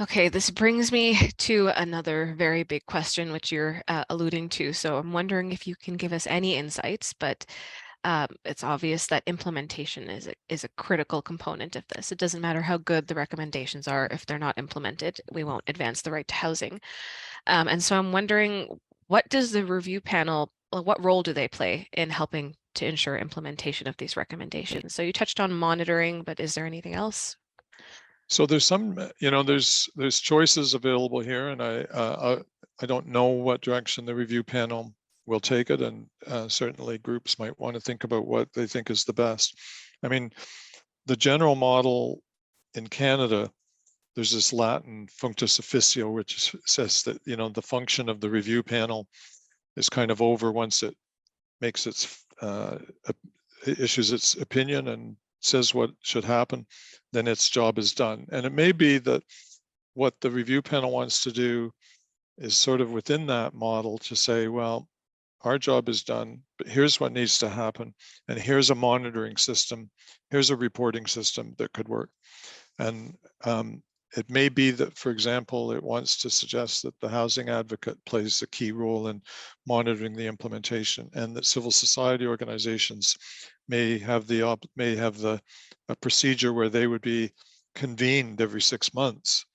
Okay, this brings me to another very big question, which you're alluding to. So I'm wondering if you can give us any insights, but it's obvious that implementation is a critical component of this. It doesn't matter how good the recommendations are, if they're not implemented, we won't advance the right to housing. And so I'm wondering, what does the review panel, well, what role do they play in helping to ensure implementation of these recommendations? So you touched on monitoring, but is there anything else? So there's some, there's choices available here, and I don't know what direction the review panel will take it, and certainly groups might want to think about what they think is the best. I mean, the general model in Canada, there's this Latin functus officio, which says that the function of the review panel is kind of over once it makes its issues its opinion and says what should happen, then its job is done. And it may be that what the review panel wants to do is sort of within that model to say, well, our job is done, but here's what needs to happen. And here's a monitoring system. Here's a reporting system that could work. And it may be that, for example, it wants to suggest that the housing advocate plays a key role in monitoring the implementation, and that civil society organizations may have a procedure where they would be convened every 6 months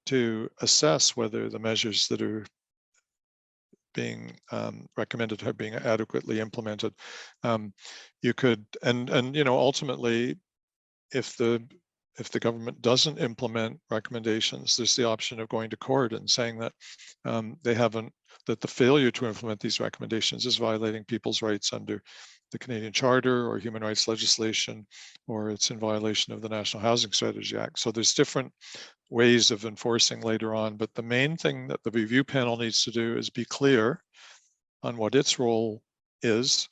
to assess whether the measures that are being recommended are being adequately implemented. You could, and ultimately, if the government doesn't implement recommendations, there's the option of going to court and saying that that the failure to implement these recommendations is violating people's rights under the Canadian Charter or human rights legislation, or it's in violation of the National Housing Strategy Act. So there's different ways of enforcing later on, but the main thing that the review panel needs to do is be clear on what its role is,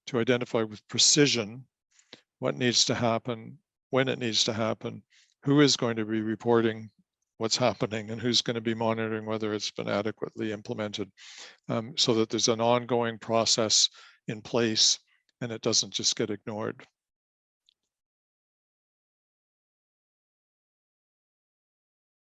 to identify with precision what needs to happen, when it needs to happen, who is going to be reporting what's happening, and who's going to be monitoring whether it's been adequately implemented, so that there's an ongoing process in place and it doesn't just get ignored.